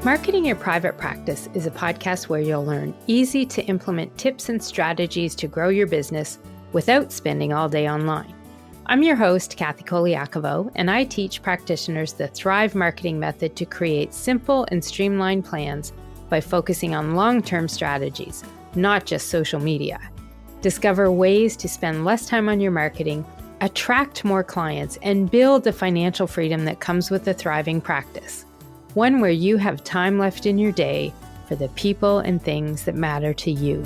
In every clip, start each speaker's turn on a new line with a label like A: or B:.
A: Marketing Your Private Practice is a podcast where you'll learn easy to implement tips and strategies to grow your business without spending all day online. I'm your host, Colaiacovo, and I teach practitioners the Thrive marketing method to create simple and streamlined plans by focusing on long-term strategies, not just social media. Discover ways to spend less time on your marketing, attract more clients, and build the financial freedom that comes with a thriving practice. One where you have time left in your day for the people and things that matter to you.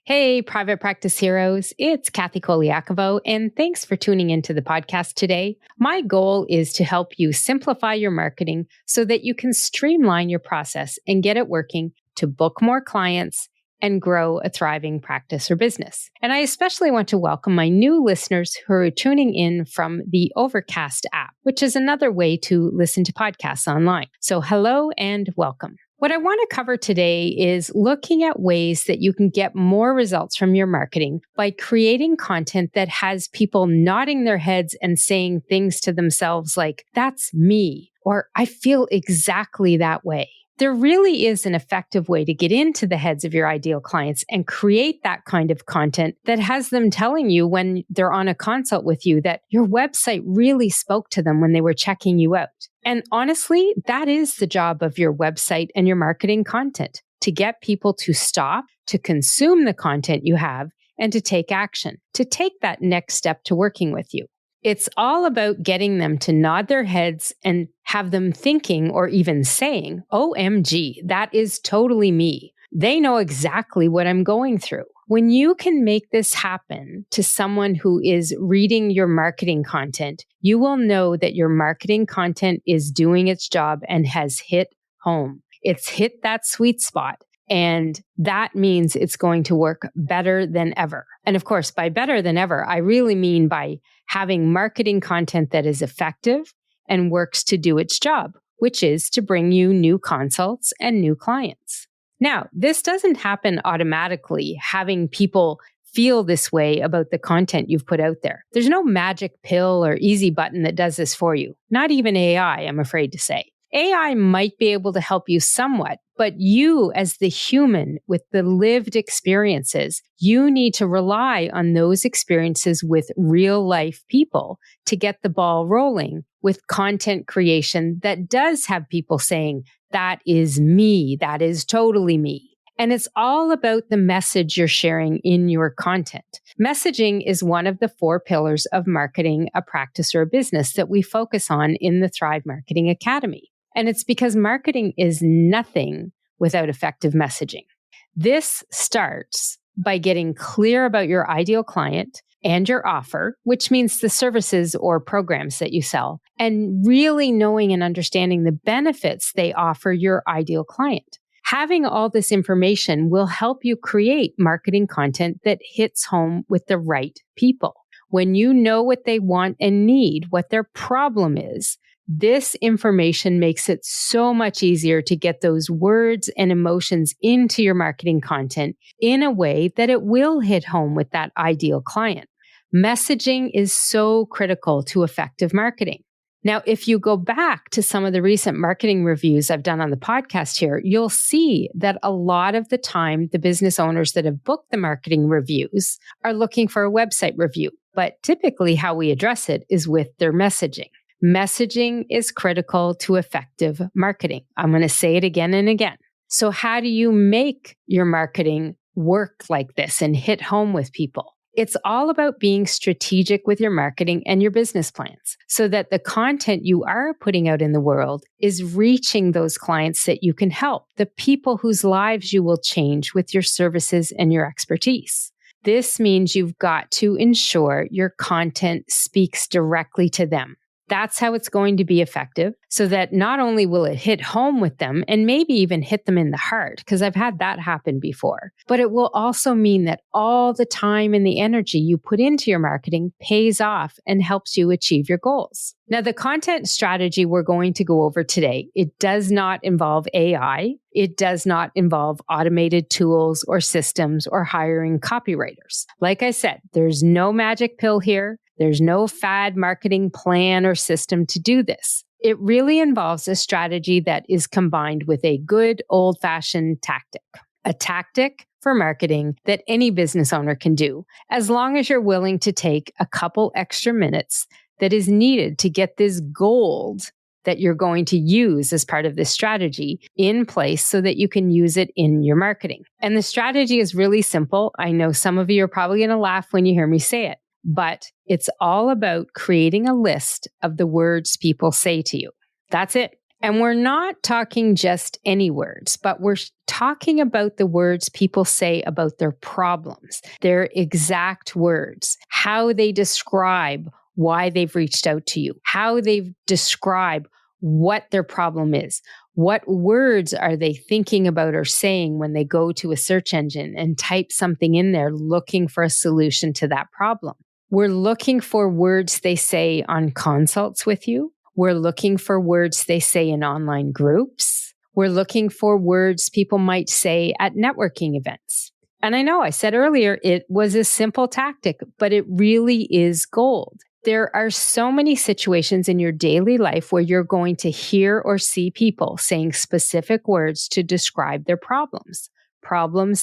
A: Hey, private practice heroes, it's Colaiacovo, and thanks for tuning into the podcast today. My goal is to help you simplify your marketing so that you can streamline your process and get it working to book more clients and grow a thriving practice or business. And I especially want to welcome my new listeners who are tuning in from the Overcast app, which is another way to listen to podcasts online. So hello and welcome. What I want to cover today is looking at ways that you can get more results from your marketing by creating content that has people nodding their heads and saying things to themselves like, "That's me," or "I feel exactly that way." There really is an effective way to get into the heads of your ideal clients and create that kind of content that has them telling you when they're on a consult with you that your website really spoke to them when they were checking you out. And honestly, that is the job of your website and your marketing content, to get people to stop, to consume the content you have, and to take action, to take that next step to working with you. It's all about getting them to nod their heads and have them thinking or even saying, "OMG, that is totally me. They know exactly what I'm going through." When you can make this happen to someone who is reading your marketing content, you will know that your marketing content is doing its job and has hit home. It's hit that sweet spot. And that means it's going to work better than ever. And of course, by better than ever, I really mean by having marketing content that is effective and works to do its job, which is to bring you new consults and new clients. Now, this doesn't happen automatically, having people feel this way about the content you've put out there. There's no magic pill or easy button that does this for you. Not even AI, I'm afraid to say. AI might be able to help you somewhat, but you as the human with the lived experiences, you need to rely on those experiences with real life people to get the ball rolling with content creation that does have people saying, "That is me, that is totally me." And it's all about the message you're sharing in your content. Messaging is one of the 4 pillars of marketing a practice or a business that we focus on in the Thrive Marketing Academy. And it's because marketing is nothing without effective messaging. This starts by getting clear about your ideal client and your offer, which means the services or programs that you sell, and really knowing and understanding the benefits they offer your ideal client. Having all this information will help you create marketing content that hits home with the right people. When you know what they want and need, what their problem is, this information makes it so much easier to get those words and emotions into your marketing content in a way that it will hit home with that ideal client. Messaging is so critical to effective marketing. Now, if you go back to some of the recent marketing reviews I've done on the podcast here, you'll see that a lot of the time, the business owners that have booked the marketing reviews are looking for a website review. But typically how we address it is with their messaging. Messaging is critical to effective marketing. I'm going to say it again and again. So how do you make your marketing work like this and hit home with people? It's all about being strategic with your marketing and your business plans so that the content you are putting out in the world is reaching those clients that you can help, the people whose lives you will change with your services and your expertise. This means you've got to ensure your content speaks directly to them. That's how it's going to be effective, so that not only will it hit home with them and maybe even hit them in the heart, because I've had that happen before, but it will also mean that all the time and the energy you put into your marketing pays off and helps you achieve your goals. Now, the content strategy we're going to go over today, it does not involve AI. It does not involve automated tools or systems or hiring copywriters. Like I said, there's no magic pill here. There's no fad marketing plan or system to do this. It really involves a strategy that is combined with a good old-fashioned tactic, a tactic for marketing that any business owner can do, as long as you're willing to take a couple extra minutes that is needed to get this gold that you're going to use as part of this strategy in place so that you can use it in your marketing. And the strategy is really simple. I know some of you are probably going to laugh when you hear me say it, but it's all about creating a list of the words people say to you. That's it. And we're not talking just any words, but we're talking about the words people say about their problems, their exact words, how they describe why they've reached out to you, how they describe what their problem is. What words are they thinking about or saying when they go to a search engine and type something in there looking for a solution to that problem? We're looking for words they say on consults with you. We're looking for words they say in online groups. We're looking for words people might say at networking events. And I know I said earlier it was a simple tactic, but it really is gold. There are so many situations in your daily life where you're going to hear or see people saying specific words to describe their problems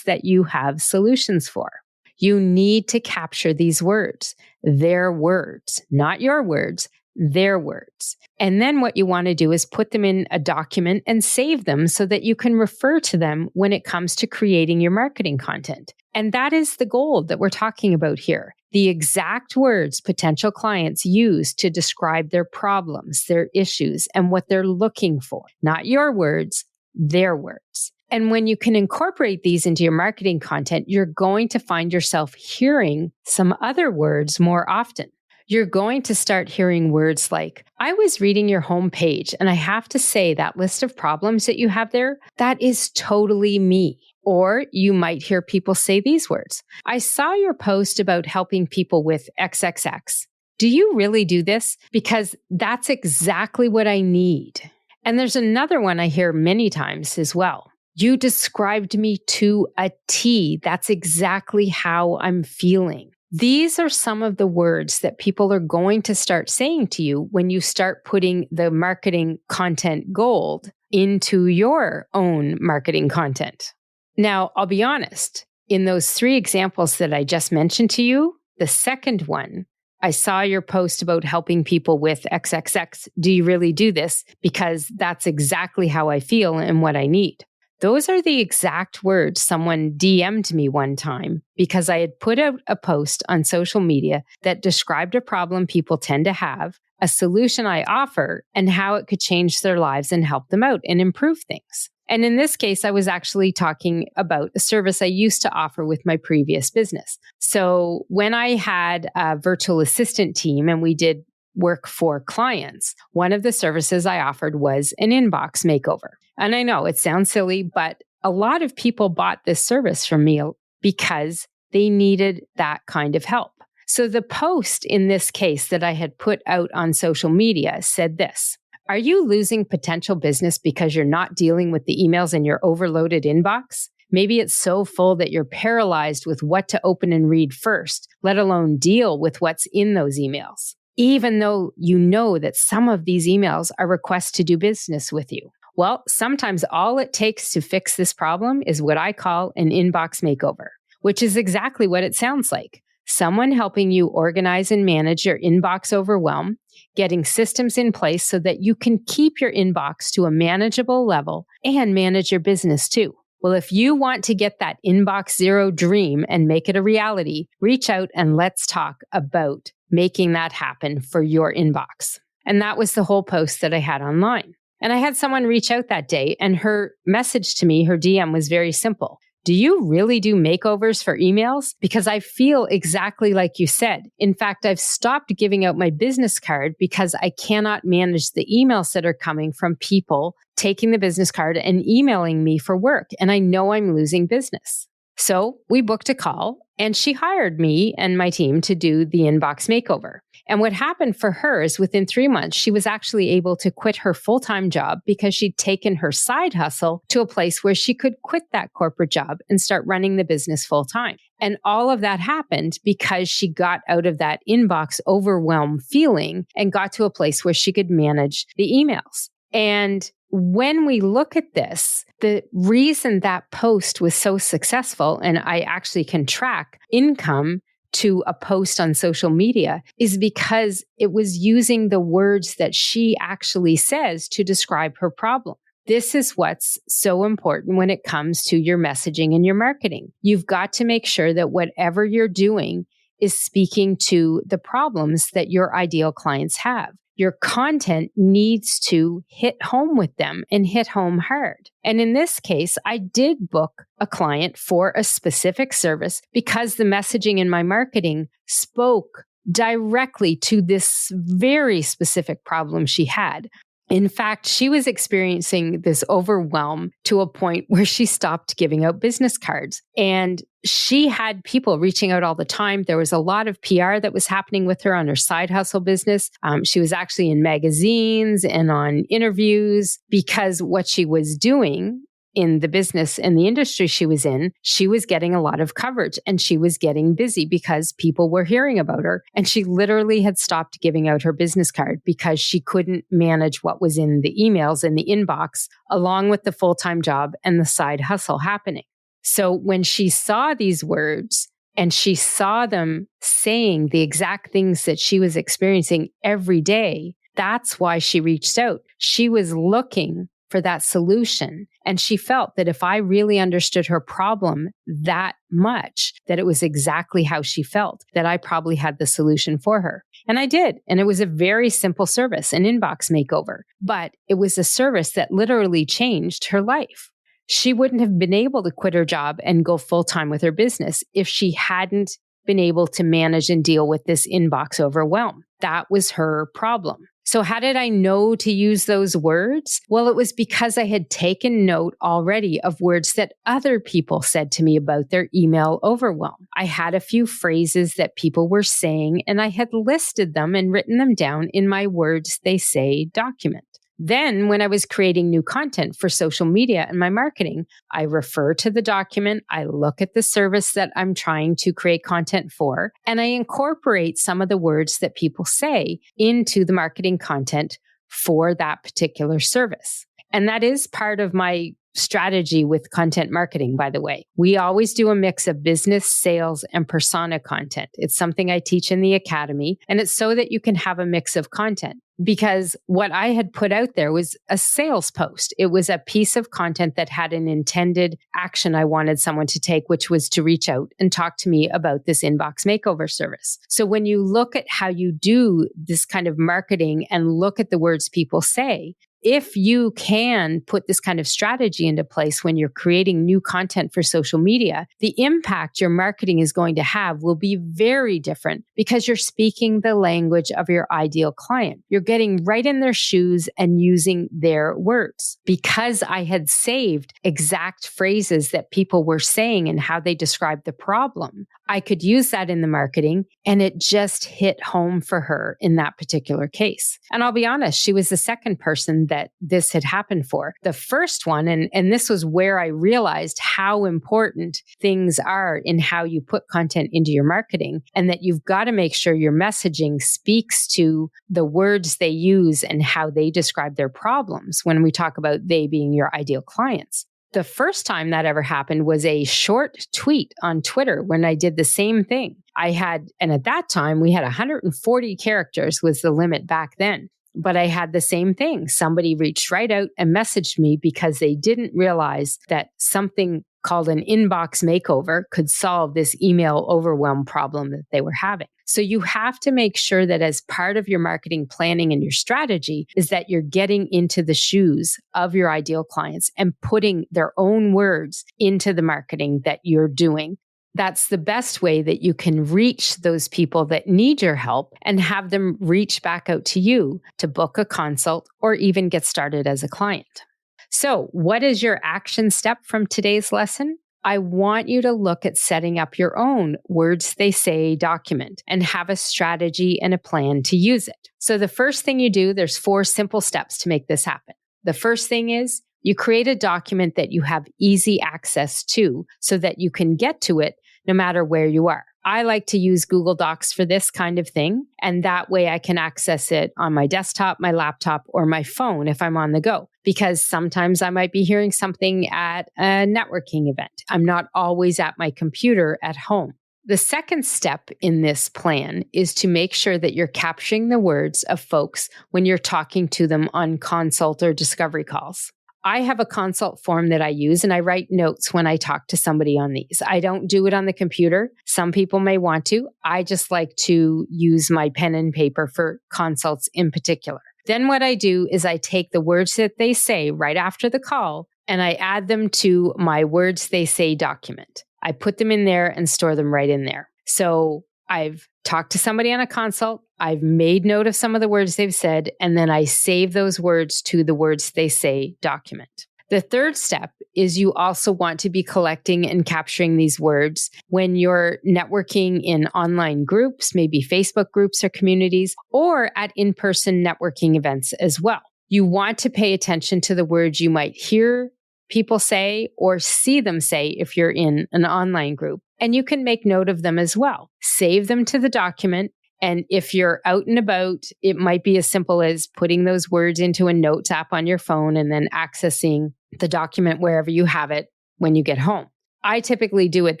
A: that you have solutions for. You need to capture these words, their words, not your words, their words. And then what you want to do is put them in a document and save them so that you can refer to them when it comes to creating your marketing content. And that is the gold that we're talking about here. The exact words potential clients use to describe their problems, their issues, and what they're looking for. Not your words, their words. And when you can incorporate these into your marketing content, you're going to find yourself hearing some other words more often. You're going to start hearing words like, I was reading your homepage, and I have to say that list of problems that you have there, that is totally me. Or you might hear people say these words. I saw your post about helping people with XXX. Do you really do this? Because that's exactly what I need. And there's another one I hear many times as well. You described me to a T. That's exactly how I'm feeling. These are some of the words that people are going to start saying to you when you start putting the marketing content gold into your own marketing content. Now, I'll be honest, in those 3 examples that I just mentioned to you, the second one, I saw your post about helping people with XXX. Do you really do this? Because that's exactly how I feel and what I need. Those are the exact words someone DM'd me one time because I had put out a post on social media that described a problem people tend to have, a solution I offer, and how it could change their lives and help them out and improve things. And in this case, I was actually talking about a service I used to offer with my previous business. So when I had a virtual assistant team and we did work for clients, one of the services I offered was an inbox makeover. And I know it sounds silly, but a lot of people bought this service from me because they needed that kind of help. So the post in this case that I had put out on social media said this: are you losing potential business because you're not dealing with the emails in your overloaded inbox? Maybe it's so full that you're paralyzed with what to open and read first, let alone deal with what's in those emails, even though you know that some of these emails are requests to do business with you. Well, sometimes all it takes to fix this problem is what I call an inbox makeover, which is exactly what it sounds like. Someone helping you organize and manage your inbox overwhelm, getting systems in place so that you can keep your inbox to a manageable level and manage your business too. Well, if you want to get that inbox zero dream and make it a reality, reach out and let's talk about making that happen for your inbox. And that was the whole post that I had online. And I had someone reach out that day, and her message to me, her DM, was very simple. do you really do makeovers for emails? Because I feel exactly like you said. In fact, I've stopped giving out my business card because I cannot manage the emails that are coming from people taking the business card and emailing me for work. And I know I'm losing business. So we booked a call and she hired me and my team to do the inbox makeover. And what happened for her is within 3 months, she was actually able to quit her full-time job because she'd taken her side hustle to a place where she could quit that corporate job and start running the business full-time. And all of that happened because she got out of that inbox overwhelm feeling and got to a place where she could manage the emails. And when we look at this, the reason that post was so successful, and I actually can track income to a post on social media, is because it was using the words that she actually says to describe her problem. This is what's so important when it comes to your messaging and your marketing. You've got to make sure that whatever you're doing is speaking to the problems that your ideal clients have. Your content needs to hit home with them and hit home hard. And in this case, I did book a client for a specific service because the messaging in my marketing spoke directly to this very specific problem she had. In fact, she was experiencing this overwhelm to a point where she stopped giving out business cards. And she had people reaching out all the time. There was a lot of PR that was happening with her on her side hustle business. She was actually in magazines and on interviews because what she was doing in the business and the industry she was in, she was getting a lot of coverage and she was getting busy because people were hearing about her. And she literally had stopped giving out her business card because she couldn't manage what was in the emails in the inbox, along with the full-time job and the side hustle happening. So when she saw these words and she saw them saying the exact things that she was experiencing every day, that's why she reached out. She was looking for that solution. And she felt that if I really understood her problem that much, that it was exactly how she felt, that I probably had the solution for her. And I did. And it was a very simple service, an inbox makeover. But it was a service that literally changed her life. She wouldn't have been able to quit her job and go full-time with her business if she hadn't been able to manage and deal with this inbox overwhelm. That was her problem. So how did I know to use those words? Well, it was because I had taken note already of words that other people said to me about their email overwhelm. I had a few phrases that people were saying, and I had listed them and written them down in my Words They Say document. Then, when I was creating new content for social media and my marketing, I refer to the document, I look at the service that I'm trying to create content for, and I incorporate some of the words that people say into the marketing content for that particular service. And that is part of my strategy with content marketing, by the way. We always do a mix of business, sales, and persona content. It's something I teach in the academy, and it's so that you can have a mix of content. Because what I had put out there was a sales post. It was a piece of content that had an intended action I wanted someone to take, which was to reach out and talk to me about this inbox makeover service. So when you look at how you do this kind of marketing and look at the words people say, if you can put this kind of strategy into place when you're creating new content for social media, the impact your marketing is going to have will be very different because you're speaking the language of your ideal client. You're getting right in their shoes and using their words. Because I had saved exact phrases that people were saying and how they described the problem, I could use that in the marketing, and it just hit home for her in that particular case. And I'll be honest, she was the second person that this had happened for. The first one, and this was where I realized how important things are in how you put content into your marketing, and that you've got to make sure your messaging speaks to the words they use and how they describe their problems when we talk about they being your ideal clients. The first time that ever happened was a short tweet on Twitter when I did the same thing. And at that time, we had 140 characters was the limit back then. But I had the same thing. Somebody reached right out and messaged me because they didn't realize that something called an inbox makeover could solve this email overwhelm problem that they were having. So you have to make sure that as part of your marketing planning and your strategy is that you're getting into the shoes of your ideal clients and putting their own words into the marketing that you're doing. That's the best way that you can reach those people that need your help and have them reach back out to you to book a consult or even get started as a client. So, what is your action step from today's lesson? I want you to look at setting up your own words they say document and have a strategy and a plan to use it. So the first thing you do, there's 4 simple steps to make this happen. The first thing is you create a document that you have easy access to so that you can get to it no matter where you are. I like to use Google Docs for this kind of thing, and that way I can access it on my desktop, my laptop, or my phone if I'm on the go, because sometimes I might be hearing something at a networking event. I'm not always at my computer at home. The second step in this plan is to make sure that you're capturing the words of folks when you're talking to them on consult or discovery calls. I have a consult form that I use and I write notes when I talk to somebody on these. I don't do it on the computer. Some people may want to. I just like to use my pen and paper for consults in particular. Then what I do is I take the words that they say right after the call and I add them to my words they say document. I put them in there and store them right in there. So I've talked to somebody on a consult, I've made note of some of the words they've said, and then I save those words to the words they say document. The third step is you also want to be collecting and capturing these words when you're networking in online groups, maybe Facebook groups or communities, or at in-person networking events as well. You want to pay attention to the words you might hear people say or see them say if you're in an online group. And you can make note of them as well. Save them to the document. And if you're out and about, it might be as simple as putting those words into a notes app on your phone and then accessing the document wherever you have it when you get home. I typically do it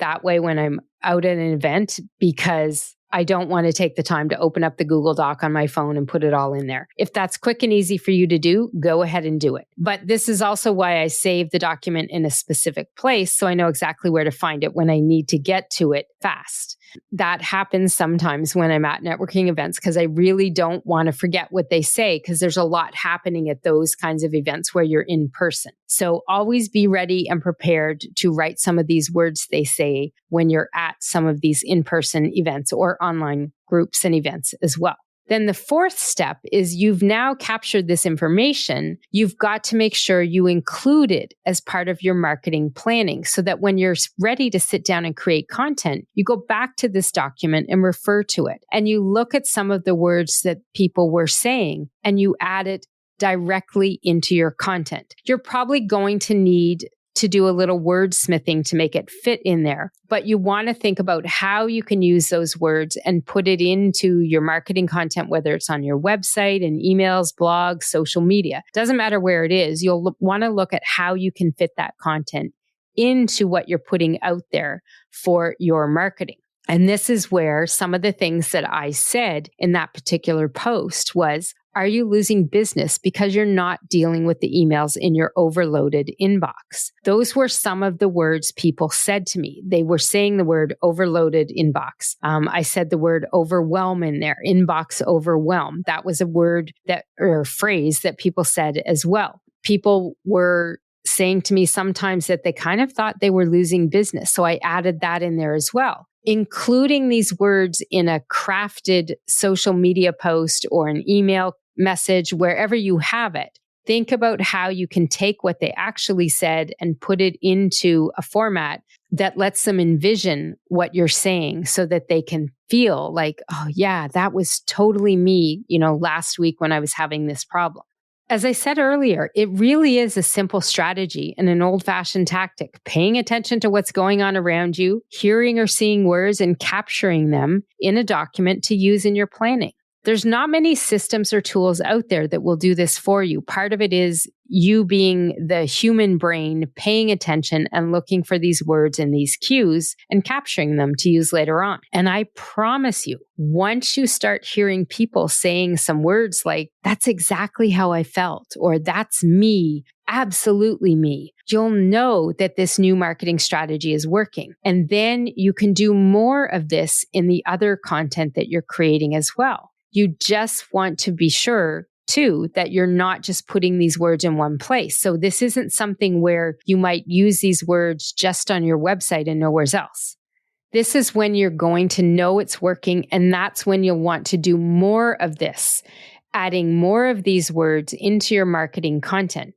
A: that way when I'm out at an event because I don't want to take the time to open up the Google Doc on my phone and put it all in there. If that's quick and easy for you to do, go ahead and do it. But this is also why I save the document in a specific place so I know exactly where to find it when I need to get to it fast. That happens sometimes when I'm at networking events because I really don't want to forget what they say because there's a lot happening at those kinds of events where you're in person. So always be ready and prepared to write some of these words they say when you're at some of these in-person events or online groups and events as well. Then the fourth step is you've now captured this information. You've got to make sure you include it as part of your marketing planning so that when you're ready to sit down and create content, you go back to this document and refer to it. And you look at some of the words that people were saying and you add it directly into your content. You're probably going to need to do a little wordsmithing to make it fit in there. But you want to think about how you can use those words and put it into your marketing content, whether it's on your website and emails, blogs, social media. Doesn't matter where it is. You'll want to look at how you can fit that content into what you're putting out there for your marketing. And this is where some of the things that I said in that particular post was, are you losing business because you're not dealing with the emails in your overloaded inbox? Those were some of the words people said to me. They were saying the word overloaded inbox. I said the word overwhelm in there, inbox overwhelm. That was a word or phrase that people said as well. People were saying to me sometimes that they kind of thought they were losing business. So I added that in there as well. Including these words in a crafted social media post or an email message, wherever you have it, think about how you can take what they actually said and put it into a format that lets them envision what you're saying so that they can feel like, oh yeah, that was totally me, last week when I was having this problem. As I said earlier, it really is a simple strategy and an old-fashioned tactic, paying attention to what's going on around you, hearing or seeing words and capturing them in a document to use in your planning. There's not many systems or tools out there that will do this for you. Part of it is you being the human brain, paying attention and looking for these words and these cues and capturing them to use later on. And I promise you, once you start hearing people saying some words like, that's exactly how I felt, or that's me, absolutely me. You'll know that this new marketing strategy is working. And then you can do more of this in the other content that you're creating as well. You just want to be sure too, that you're not just putting these words in one place. So this isn't something where you might use these words just on your website and nowhere else. This is when you're going to know it's working, and that's when you'll want to do more of this, adding more of these words into your marketing content.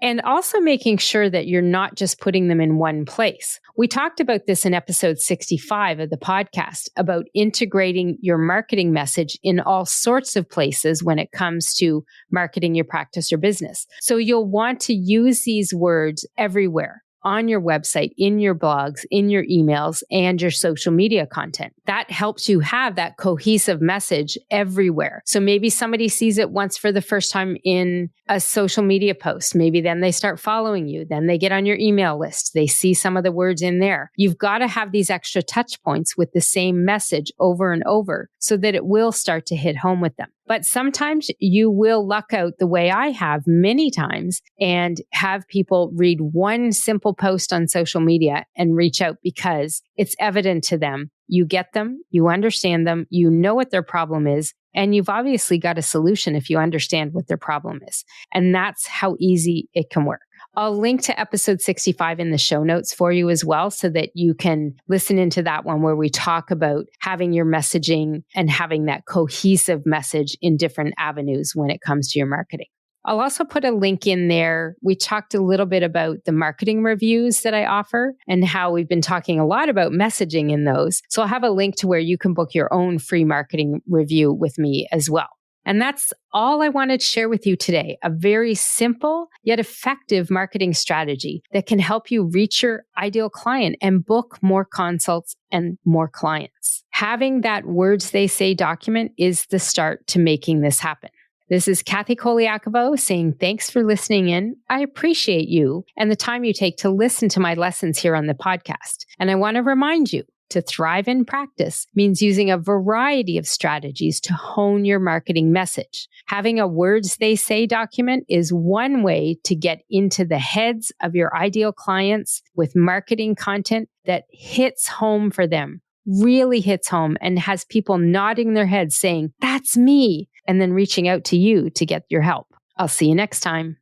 A: And also making sure that you're not just putting them in one place. We talked about this in episode 65 of the podcast about integrating your marketing message in all sorts of places when it comes to marketing your practice or business. So you'll want to use these words everywhere. On your website, in your blogs, in your emails, and your social media content. That helps you have that cohesive message everywhere. So maybe somebody sees it once for the first time in a social media post. Maybe then they start following you. Then they get on your email list. They see some of the words in there. You've got to have these extra touch points with the same message over and over so that it will start to hit home with them. But sometimes you will luck out the way I have many times and have people read one simple post on social media and reach out because it's evident to them. You get them, you understand them, you know what their problem is, and you've obviously got a solution if you understand what their problem is. And that's how easy it can work. I'll link to episode 65 in the show notes for you as well so that you can listen into that one where we talk about having your messaging and having that cohesive message in different avenues when it comes to your marketing. I'll also put a link in there. We talked a little bit about the marketing reviews that I offer and how we've been talking a lot about messaging in those. So I'll have a link to where you can book your own free marketing review with me as well. And that's all I wanted to share with you today. A very simple yet effective marketing strategy that can help you reach your ideal client and book more consults and more clients. Having that words they say document is the start to making this happen. This is Kathy Colaiacovo saying thanks for listening in. I appreciate you and the time you take to listen to my lessons here on the podcast. And I want to remind you, to thrive in practice means using a variety of strategies to hone your marketing message. Having a words they say document is one way to get into the heads of your ideal clients with marketing content that hits home for them, really hits home and has people nodding their heads saying, "That's me," and then reaching out to you to get your help. I'll see you next time.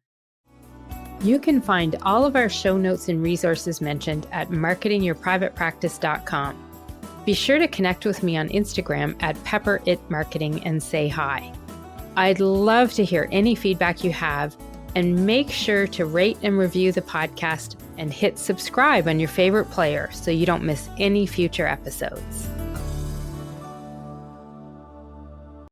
A: You can find all of our show notes and resources mentioned at marketingyourprivatepractice.com. Be sure to connect with me on Instagram at pepperitmarketing and say hi. I'd love to hear any feedback you have, and make sure to rate and review the podcast and hit subscribe on your favorite player so you don't miss any future episodes.